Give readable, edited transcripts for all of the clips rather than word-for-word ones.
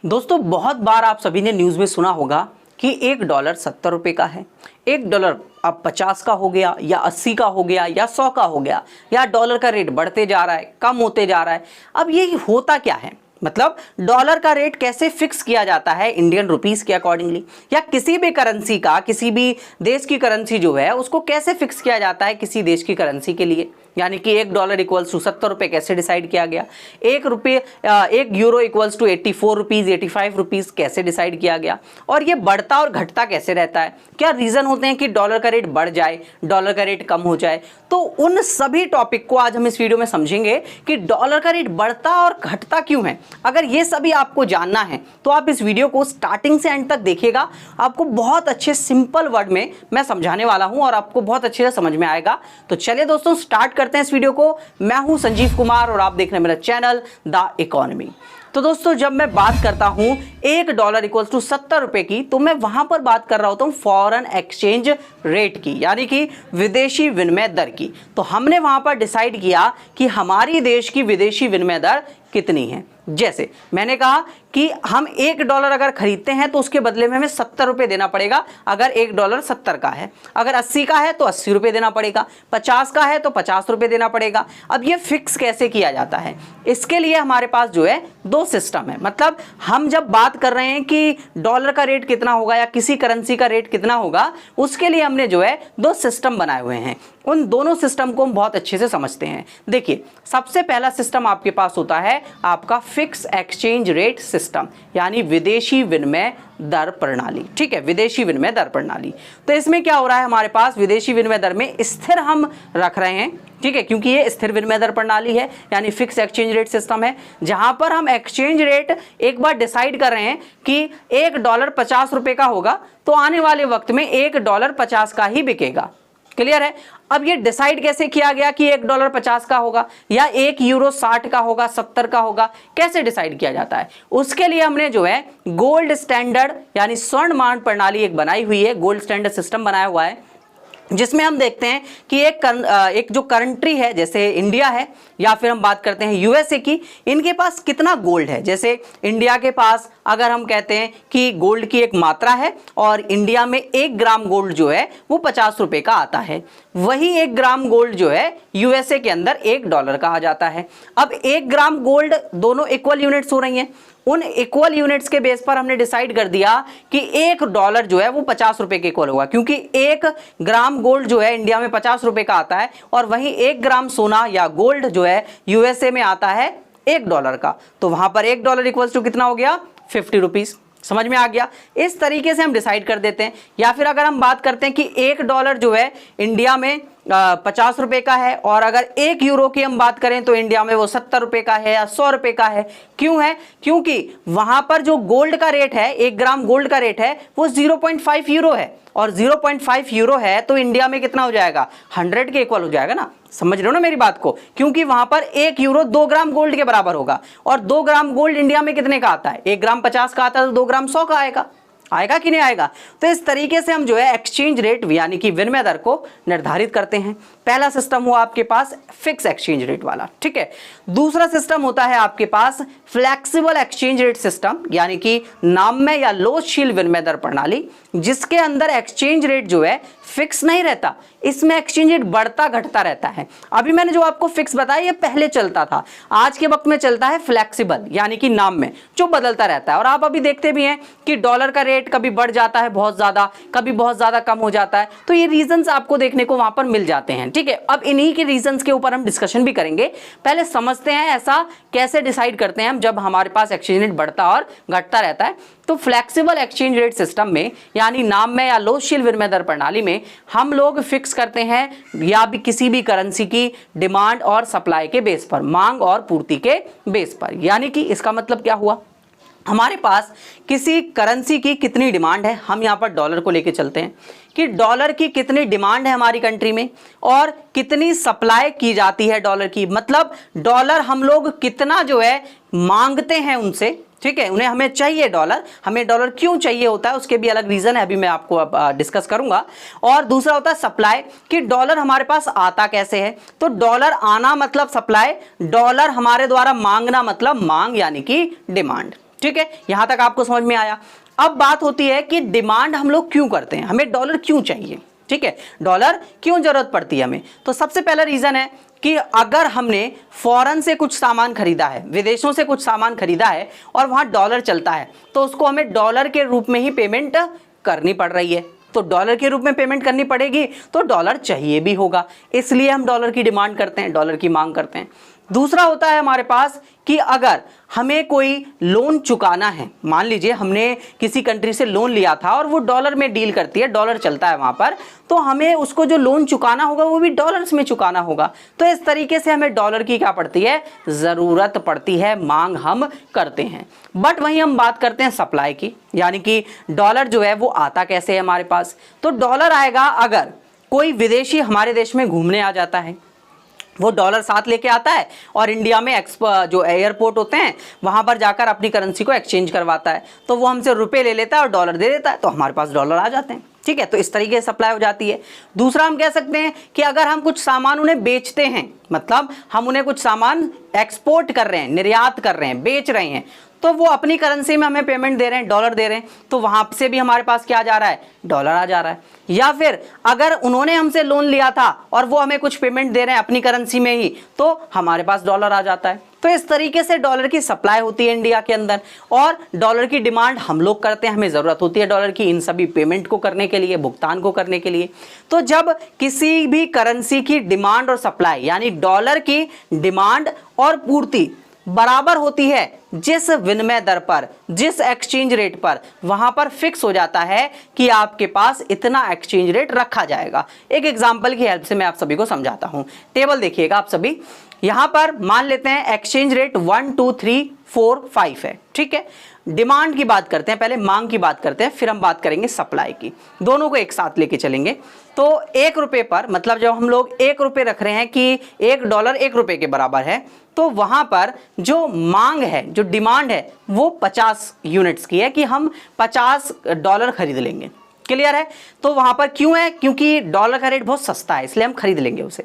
दोस्तों बहुत बार आप सभी ने न्यूज़ में सुना होगा कि $1 70 रुपये का है। $1 अब 50 का हो गया या 80 का हो गया या 100 का हो गया, या डॉलर का रेट बढ़ते जा रहा है, कम होते जा रहा है। अब ये होता क्या है, मतलब डॉलर का रेट कैसे फिक्स किया जाता है इंडियन रुपीस के अकॉर्डिंगली, या किसी भी करेंसी का, किसी भी देश की करेंसी जो है उसको कैसे फिक्स किया जाता है किसी देश की करेंसी के लिए। यानी कि $1 इक्वल्स टू 70 रुपये कैसे डिसाइड किया गया, €1 इक्वल्स टू 84 रुपीज़ 85 रुपीज़ कैसे डिसाइड किया गया, और ये बढ़ता और घटता कैसे रहता है, क्या रीज़न होते हैं कि डॉलर का रेट बढ़ जाए, डॉलर का रेट कम हो जाए। तो उन सभी टॉपिक को आज हम इस वीडियो में समझेंगे कि डॉलर का रेट बढ़ता और घटता क्यों है। अगर ये सभी आपको जानना है तो आप इस वीडियो को स्टार्टिंग से एंड तक देखिएगा। आपको बहुत अच्छे सिंपल वर्ड में मैं समझाने वाला हूं और आपको बहुत अच्छे से समझ में आएगा। तो चलिए दोस्तों स्टार्ट करते हैं इस वीडियो को। मैं हूं संजीव कुमार और आप देख रहे हैं मेरा चैनल द इकोनॉमी। तो दोस्तों जब मैं बात करता हूं $1 इक्वल्स टू 70 रुपये की, तो मैं वहां पर बात कर रहा होता हूं फॉरेन एक्सचेंज रेट की, यानी कि विदेशी विनिमय दर की। तो हमने वहां पर डिसाइड किया कि हमारी देश की विदेशी विनिमय दर कितनी है। जैसे मैंने कहा कि हम $1 अगर खरीदते हैं तो उसके बदले में हमें 70 रुपये देना पड़ेगा। अगर $1 70 का है, अगर 80 का है तो 80 रुपये देना पड़ेगा, 50 का है तो 50 रुपये देना पड़ेगा। अब ये फिक्स कैसे किया जाता है, इसके लिए हमारे पास जो है दो सिस्टम है। मतलब हम जब बात कर रहे हैं कि डॉलर का रेट कितना होगा या किसी करेंसी का रेट कितना होगा, उसके लिए हमने जो है दो सिस्टम बनाए हुए हैं। उन दोनों सिस्टम को हम बहुत अच्छे से समझते हैं। देखिए सबसे पहला सिस्टम आपके पास होता है आपका फिक्स एक्सचेंज रेट सिस्टम, यानी विदेशी विनिमय दर प्रणाली। ठीक है, विदेशी विनिमय दर प्रणाली। तो इसमें क्या हो रहा है, हमारे पास विदेशी विनिमय दर में स्थिर हम रख रहे हैं। ठीक है, क्योंकि ये स्थिर विनिमय दर प्रणाली है, यानी फिक्स एक्सचेंज रेट सिस्टम है, जहां पर हम एक्सचेंज रेट एक बार डिसाइड कर रहे हैं कि $1 50 रुपये का होगा, तो आने वाले वक्त में $1 50 का ही बिकेगा। क्लियर है। अब ये डिसाइड कैसे किया गया कि $1 50 का होगा या €1 60 का होगा, 70 का होगा, कैसे डिसाइड किया जाता है। उसके लिए हमने जो है गोल्ड स्टैंडर्ड यानी स्वर्ण मान प्रणाली एक बनाई हुई है, गोल्ड स्टैंडर्ड सिस्टम बनाया हुआ है, जिसमें हम देखते हैं कि एक जो कंट्री है जैसे इंडिया है, या फिर हम बात करते हैं यूएसए की, इनके पास कितना गोल्ड है। जैसे इंडिया के पास अगर हम कहते हैं कि गोल्ड की एक मात्रा है और इंडिया में 1 ग्राम गोल्ड जो है वो 50 रुपये का आता है, वही 1 ग्राम गोल्ड जो है यूएसए के अंदर $1 का आ जाता है। अब 1 ग्राम गोल्ड दोनों इक्वल यूनिट्स हो रही हैं, उन इक्वल यूनिट्स के बेस पर हमने डिसाइड कर दिया कि $1 जो है वो 50 रुपये के इक्वल होगा, क्योंकि 1 ग्राम गोल्ड जो है इंडिया में 50 रुपये का आता है और वहीं 1 ग्राम सोना या गोल्ड जो है यूएसए में आता है $1 का। तो वहां पर $1 इक्वल्स टू कितना हो गया, 50 रुपीज। समझ में आ गया। इस तरीके से हम डिसाइड कर देते हैं। या फिर अगर हम बात करते हैं कि $1 जो है इंडिया में 50 रुपये का है, और अगर €1 की हम बात करें तो इंडिया में वो 70 रुपये का है या 100 रुपये का है। क्यों है, क्योंकि वहां पर जो गोल्ड का रेट है, 1 ग्राम गोल्ड का रेट है वो €0.5 है, और €0.5 है तो इंडिया में कितना हो जाएगा, 100 के इक्वल हो जाएगा ना। समझ रहे हो ना मेरी बात को, क्योंकि वहां पर €1 2 ग्राम गोल्ड के बराबर होगा, और 2 ग्राम गोल्ड इंडिया में कितने का आता है, 1 ग्राम 50 का आता है, तो 2 ग्राम 100 का आएगा कि नहीं आएगा। तो इस तरीके से हम जो है एक्सचेंज रेट यानी कि विनिमय दर को निर्धारित करते हैं। पहला सिस्टम हुआ आपके पास फिक्स एक्सचेंज रेट वाला। ठीक है, दूसरा सिस्टम होता है आपके पास फ्लेक्सिबल एक्सचेंज रेट सिस्टम, यानी कि नाम्य या लोचशील विनिमय दर प्रणाली, जिसके अंदर एक्सचेंज रेट जो है फिक्स नहीं रहता, इसमें एक्सचेंज रेट बढ़ता घटता रहता है। अभी मैंने जो आपको फिक्स बताया ये पहले चलता था, आज के वक्त में चलता है फ्लेक्सिबल यानी कि नाम्य, जो बदलता रहता है। और आप अभी देखते भी हैं कि डॉलर का रेट कभी बढ़ जाता है बहुत ज्यादा, कभी बहुत ज्यादा कम हो जाता है। तो ये रीजंस आपको देखने को वहां पर मिल जाते हैं। ठीक है, अब इन्हीं के रीजंस के ऊपर हम डिस्कशन भी करेंगे। पहले समझते हैं ऐसा कैसे डिसाइड करते हैं हम जब हमारे पास एक्सचेंज रेट बढ़ता और घटता रहता है। तो फ्लेक्सिबल एक्सचेंज रेट सिस्टम में यानी नाम्य या लोचशील विनिमय दर प्रणाली में हम लोग फिक्स करते हैं या भी किसी भी करेंसी की डिमांड और सप्लाई के बेस पर, मांग और पूर्ति के बेस पर। यानी कि इसका मतलब क्या हुआ, हमारे पास किसी करेंसी की कितनी डिमांड है, हम यहाँ पर डॉलर को लेके चलते हैं कि डॉलर की कितनी डिमांड है हमारी कंट्री में और कितनी सप्लाई की जाती है डॉलर की। मतलब डॉलर हम लोग कितना जो है मांगते हैं उनसे। ठीक है, उन्हें हमें चाहिए डॉलर, हमें डॉलर क्यों चाहिए होता है उसके भी अलग रीजन है, अभी मैं आपको डिस्कस करूंगा। और दूसरा होता है सप्लाई, कि डॉलर हमारे पास आता कैसे है। तो डॉलर आना मतलब सप्लाई, डॉलर हमारे द्वारा मांगना मतलब मांग यानी कि डिमांड। ठीक है, यहां तक आपको समझ में आया। अब बात होती है कि डिमांड हम लोग क्यों करते हैं, हमें डॉलर क्यों चाहिए, ठीक है, डॉलर क्यों जरूरत पड़ती है हमें। तो सबसे पहला रीजन है कि अगर हमने फॉरेन से कुछ सामान खरीदा है, विदेशों से कुछ सामान खरीदा है और वहां डॉलर चलता है, तो उसको हमें डॉलर के रूप में ही पेमेंट करनी पड़ रही है। तो डॉलर के रूप में पेमेंट करनी पड़ेगी तो डॉलर चाहिए भी होगा, इसलिए हम डॉलर की डिमांड करते हैं, डॉलर की मांग करते हैं। दूसरा होता है हमारे पास कि अगर हमें कोई लोन चुकाना है, मान लीजिए हमने किसी कंट्री से लोन लिया था और वो डॉलर में डील करती है, डॉलर चलता है वहां पर, तो हमें उसको जो लोन चुकाना होगा वो भी डॉलर्स में चुकाना होगा। तो इस तरीके से हमें डॉलर की क्या पड़ती है, जरूरत पड़ती है, मांग हम करते हैं। बट वहीं हम बात करते हैं सप्लाई की, यानी कि डॉलर जो है वो आता कैसे है हमारे पास। तो डॉलर आएगा अगर कोई विदेशी हमारे देश में घूमने आ जाता है, वो डॉलर साथ लेके आता है और इंडिया में जो एयरपोर्ट होते हैं वहां पर जाकर अपनी करेंसी को एक्सचेंज करवाता है, तो वो हमसे रुपए ले लेता है और डॉलर दे देता है, तो हमारे पास डॉलर आ जाते हैं, ठीक है। तो इस तरीके से सप्लाई हो जाती है। दूसरा हम कह सकते हैं कि अगर हम कुछ सामान उन्हें बेचते हैं, मतलब हम उन्हें कुछ सामान एक्सपोर्ट कर रहे हैं, निर्यात कर रहे हैं, बेच रहे हैं, तो वो अपनी करेंसी में हमें पेमेंट दे रहे हैं, डॉलर दे रहे हैं, तो वहां से भी हमारे पास क्या जा रहा है, डॉलर आ जा रहा है। या फिर अगर उन्होंने हमसे लोन लिया था और वो हमें कुछ पेमेंट दे रहे हैं अपनी करेंसी में ही, तो हमारे पास डॉलर आ जाता है। तो इस तरीके से डॉलर की सप्लाई होती है इंडिया के अंदर और डॉलर की डिमांड हम लोग करते हैं, हमें ज़रूरत होती है डॉलर की इन सभी पेमेंट को करने के लिए, भुगतान को करने के लिए। तो जब किसी भी करेंसी की डिमांड और सप्लाई, यानी डॉलर की डिमांड और पूर्ति बराबर होती है, जिस विनिमय दर पर, जिस एक्सचेंज रेट पर, वहां पर फिक्स हो जाता है कि आपके पास इतना एक्सचेंज रेट रखा जाएगा। एक एग्जांपल की हेल्प से मैं आप सभी को समझाता हूं। टेबल देखिएगा आप सभी, यहां पर मान लेते हैं एक्सचेंज रेट 1 2 3 4 5 है, ठीक है। डिमांड की बात करते हैं, पहले मांग की बात करते हैं, फिर हम बात करेंगे सप्लाई की, दोनों को एक साथ लेके चलेंगे। तो 1 रुपए पर, मतलब जब हम लोग 1 रुपए रख रहे हैं कि $1 1 रुपए के बराबर है, तो वहां पर जो मांग है, जो डिमांड है, वो 50 यूनिट्स की है कि हम $50 खरीद लेंगे। क्लियर है। तो वहां पर क्यों है, क्योंकि डॉलर का रेट बहुत सस्ता है, इसलिए हम खरीद लेंगे उसे।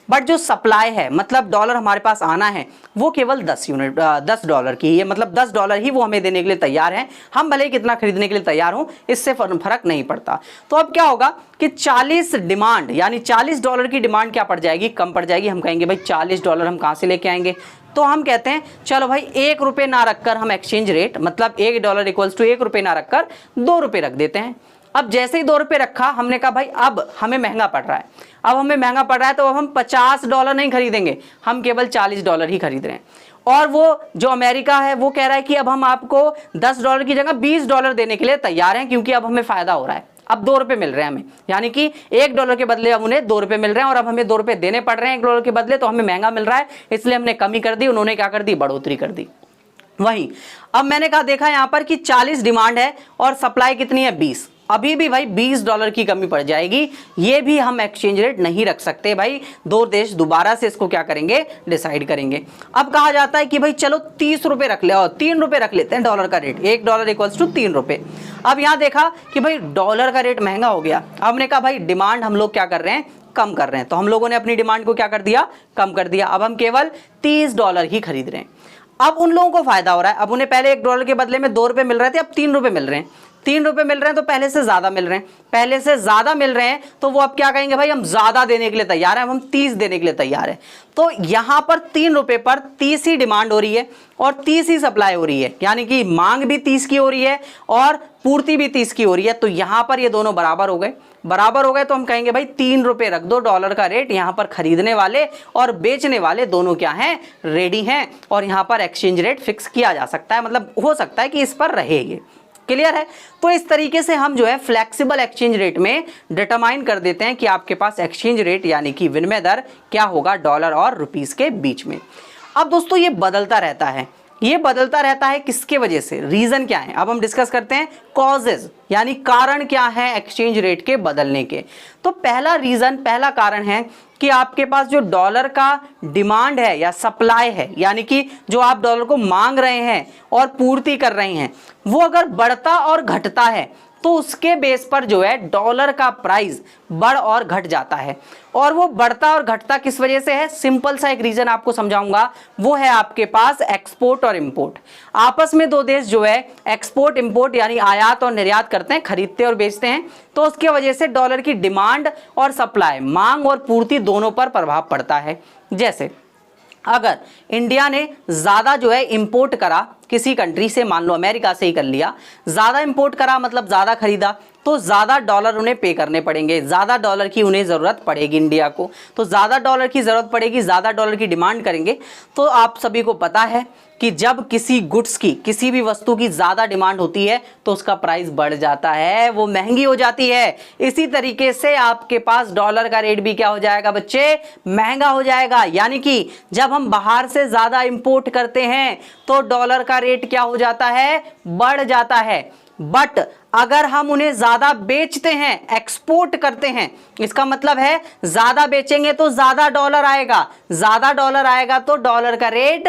बट जो सप्लाई है, मतलब डॉलर हमारे पास आना है, वो केवल $10 की है, मतलब $10 ही वो हमें देने के लिए तैयार है। हम भले ही कितना खरीदने के लिए तैयार हो, इससे फर्क नहीं पड़ता। तो अब क्या होगा कि 40 डिमांड, यानी $40 की डिमांड क्या पड़ जाएगी, कम पड़ जाएगी। हम कहेंगे भाई $40 हम कहाँ से लेके आएंगे, तो हम कहते हैं चलो भाई 1 रुपए ना रखकर हम एक्सचेंज रेट, मतलब $1 = 1 रुपए ना रखकर 2 रुपए रख देते हैं। अब जैसे ही 2 रुपए रखा, हमने कहा भाई अब हमें महंगा पड़ रहा है, अब हमें महंगा पड़ रहा है, तो अब हम $50 नहीं खरीदेंगे, हम केवल $40 ही खरीद रहे हैं। और वो जो अमेरिका है वो कह रहा है कि अब हम आपको $10 की जगह $20 देने के लिए तैयार हैं, क्योंकि अब हमें फायदा हो रहा है, अब 2 रुपए मिल रहे हैं हमें, यानी कि $1 के बदले अब उन्हें 2 रुपए मिल रहे हैं, और अब हमें 2 रुपए देने पड़ रहे हैं $1 के बदले, तो हमें महंगा मिल रहा है, इसलिए हमने कमी कर दी, उन्होंने क्या कर दी, बढ़ोतरी कर दी। वहीं अब मैंने कहा, देखा यहां पर कि 40 डिमांड है और सप्लाई कितनी है, 20, अभी भी भाई $20 की कमी पड़ जाएगी। ये भी हम एक्सचेंज रेट नहीं रख सकते भाई, दो देश दोबारा से इसको क्या करेंगे, डिसाइड करेंगे। अब कहा जाता है कि भाई चलो 30 रुपए रख ले, और 3 रुपए रख लेते हैं डॉलर का रेट, $1 = 3 रुपए। अब यहाँ देखा कि भाई डॉलर का रेट महंगा हो गया, अब हमने कहा भाई डिमांड हम लोग क्या कर रहे हैं, कम कर रहे हैं, तो हम लोगों ने अपनी डिमांड को क्या कर दिया, कम कर दिया। अब हम केवल $30 ही खरीद रहे हैं। अब उन लोगों को फायदा हो रहा है, अब उन्हें पहले $1 के बदले में 2 रुपए मिल रहे थे, अब 3 रुपए मिल रहे हैं, 3 रुपए मिल रहे हैं, तो पहले से ज्यादा मिल रहे हैं, पहले से ज्यादा मिल रहे हैं, तो वो अब क्या कहेंगे, भाई हम ज्यादा देने के लिए तैयार हैं, हम 30 देने के लिए तैयार हैं। तो यहां पर 3 रुपए पर 30 ही डिमांड हो रही है और 30 ही सप्लाई हो रही है, यानी कि मांग भी 30 की हो रही है और पूर्ति भी 30 की हो रही है। तो यहां पर ये दोनों बराबर हो गए, बराबर हो गए, तो हम कहेंगे भाई 3 रुपए रख दो डॉलर का रेट। यहां पर खरीदने वाले और बेचने वाले दोनों क्या हैं, रेडी हैं, और यहां पर एक्सचेंज रेट फिक्स किया जा सकता है, मतलब हो सकता है कि इस पर रहे ये। क्लियर है। तो इस तरीके से हम जो है फ्लेक्सिबल एक्सचेंज रेट में डिटरमाइन कर देते हैं कि आपके पास एक्सचेंज रेट यानी कि विनिमय दर क्या होगा डॉलर और रुपीस के बीच में। अब दोस्तों ये बदलता रहता है, ये बदलता रहता है किसके वजह से, रीजन क्या है, अब हम डिस्कस करते हैं कॉजेज, यानी कारण क्या है एक्सचेंज रेट के बदलने के। तो पहला रीजन, पहला कारण है कि आपके पास जो डॉलर का डिमांड है या सप्लाई है, यानी कि जो आप डॉलर को मांग रहे हैं और पूर्ति कर रहे हैं, वो अगर बढ़ता और घटता है तो उसके बेस पर जो है डॉलर का प्राइस बढ़ और घट जाता है। और वो बढ़ता और घटता किस वजह से है? सिंपल सा एक रीजन आपको समझाऊंगा, वो है आपके पास एक्सपोर्ट और इंपोर्ट। आपस में दो देश जो है एक्सपोर्ट इंपोर्ट यानी आयात और निर्यात करते हैं, खरीदते और बेचते हैं, तो उसकी वजह से डॉलर की डिमांड और सप्लाई, मांग और पूर्ति दोनों पर प्रभाव पड़ता है। जैसे अगर इंडिया ने ज़्यादा जो है इंपोर्ट करा किसी कंट्री से, मान लो अमेरिका से ही कर लिया, ज़्यादा इंपोर्ट करा मतलब ज़्यादा खरीदा, तो ज़्यादा डॉलर उन्हें पे करने पड़ेंगे, ज़्यादा डॉलर की उन्हें ज़रूरत पड़ेगी इंडिया को, तो ज़्यादा डॉलर की ज़रूरत पड़ेगी, ज़्यादा डॉलर की डिमांड करेंगे। तो आप सभी को पता है कि जब किसी गुड्स की, किसी भी वस्तु की ज़्यादा डिमांड होती है तो उसका प्राइस बढ़ जाता है, वो महंगी हो जाती है। इसी तरीके से आपके पास डॉलर का रेट भी क्या हो जाएगा बच्चे? महंगा हो जाएगा। यानी कि जब हम बाहर से ज़्यादा इंपोर्ट करते हैं तो डॉलर का रेट क्या हो जाता है? बढ़ जाता है। बट अगर हम उन्हें ज्यादा बेचते हैं, एक्सपोर्ट करते हैं, इसका मतलब है ज्यादा बेचेंगे तो ज्यादा डॉलर आएगा, ज्यादा डॉलर आएगा तो डॉलर का रेट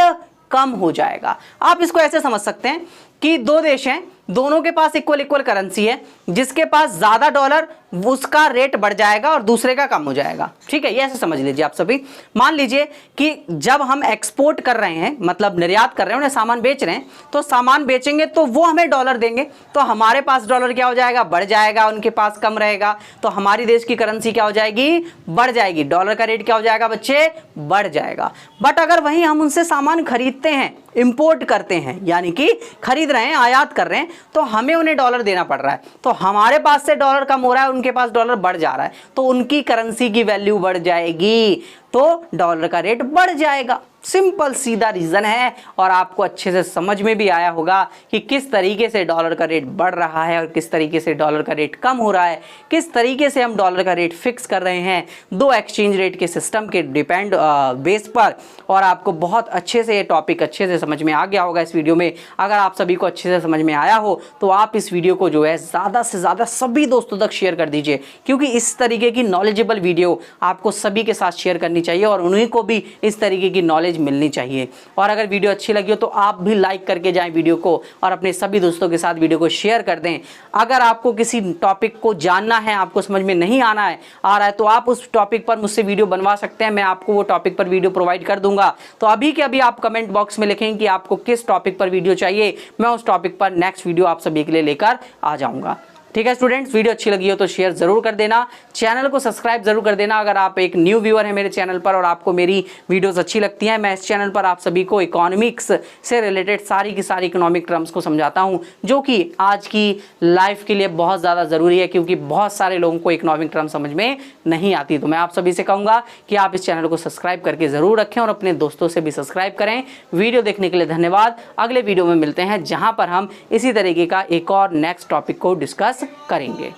कम हो जाएगा। आप इसको ऐसे समझ सकते हैं कि दो देश हैं, दोनों के पास इक्वल करेंसी है, जिसके पास ज्यादा डॉलर उसका रेट बढ़ जाएगा और दूसरे का कम हो जाएगा। ठीक है, ये ऐसे समझ लीजिए आप सभी। मान लीजिए कि जब हम एक्सपोर्ट कर रहे हैं, मतलब निर्यात कर रहे हैं, उन्हें सामान बेच रहे हैं, तो सामान बेचेंगे तो वो हमें डॉलर देंगे, तो हमारे पास डॉलर क्या हो जाएगा? बढ़ जाएगा, उनके पास कम रहेगा, तो हमारी देश की करेंसी क्या हो जाएगी? बढ़ जाएगी, डॉलर का रेट क्या हो जाएगा बच्चे? बढ़ जाएगा। बट अगर वहीं हम उनसे सामान खरीदते हैं, इंपोर्ट करते हैं, यानी कि खरीद रहे हैं, आयात कर रहे हैं, तो हमें उन्हें डॉलर देना पड़ रहा है, तो हमारे पास से डॉलर कम हो रहा है, उनके पास डॉलर बढ़ जा रहा है, तो उनकी करेंसी की वैल्यू बढ़ जाएगी, तो डॉलर का रेट बढ़ जाएगा। सिंपल सीधा रीजन है, और आपको अच्छे से समझ में भी आया होगा कि किस तरीके से डॉलर का रेट बढ़ रहा है और किस तरीके से डॉलर का रेट कम हो रहा है, किस तरीके से हम डॉलर का रेट फिक्स कर रहे हैं दो एक्सचेंज रेट के सिस्टम के डिपेंड बेस पर। और आपको बहुत अच्छे से ये टॉपिक अच्छे से समझ में आ गया होगा इस वीडियो में। अगर आप सभी को अच्छे से समझ में आया हो तो आप इस वीडियो को जो है ज़्यादा से ज़्यादा सभी दोस्तों तक शेयर कर दीजिए, क्योंकि इस तरीके की नॉलेजेबल वीडियो आपको सभी के साथ शेयर करनी चाहिए और उन्हीं को भी इस तरीके की नॉलेज मिलनी चाहिए। और अगर वीडियो अच्छी लगी हो तो आप भी लाइक करके जाएं वीडियो को और अपने सभी दोस्तों के साथ वीडियो को शेयर कर दें। अगर आपको किसी टॉपिक को जानना है, आपको समझ में नहीं आ रहा है तो आप उस टॉपिक पर मुझसे वीडियो बनवा सकते हैं, मैं आपको वो टॉपिक पर वीडियो प्रोवाइड कर दूंगा। तो अभी के अभी आप कमेंट बॉक्स में लिखें कि आपको किस टॉपिक पर वीडियो चाहिए, मैं उस टॉपिक पर नेक्स्ट वीडियो आप सभी के लिए लेकर आ जाऊंगा। ठीक है स्टूडेंट्स, वीडियो अच्छी लगी हो तो शेयर जरूर कर देना, चैनल को सब्सक्राइब जरूर कर देना। अगर आप एक न्यू व्यूअर हैं मेरे चैनल पर और आपको मेरी वीडियोस अच्छी लगती हैं, मैं इस चैनल पर आप सभी को इकोनॉमिक्स से रिलेटेड सारी की सारी इकोनॉमिक टर्म्स को समझाता हूं, जो कि आज की लाइफ के लिए बहुत ज़्यादा ज़रूरी है, क्योंकि बहुत सारे लोगों को इकोनॉमिक टर्म समझ में नहीं आती। तो मैं आप सभी से कहूँगा कि आप इस चैनल को सब्सक्राइब करके ज़रूर रखें और अपने दोस्तों से भी सब्सक्राइब करें। वीडियो देखने के लिए धन्यवाद। अगले वीडियो में मिलते हैं, जहाँ पर हम इसी तरीके का एक और नेक्स्ट टॉपिक को डिस्कस करेंगे।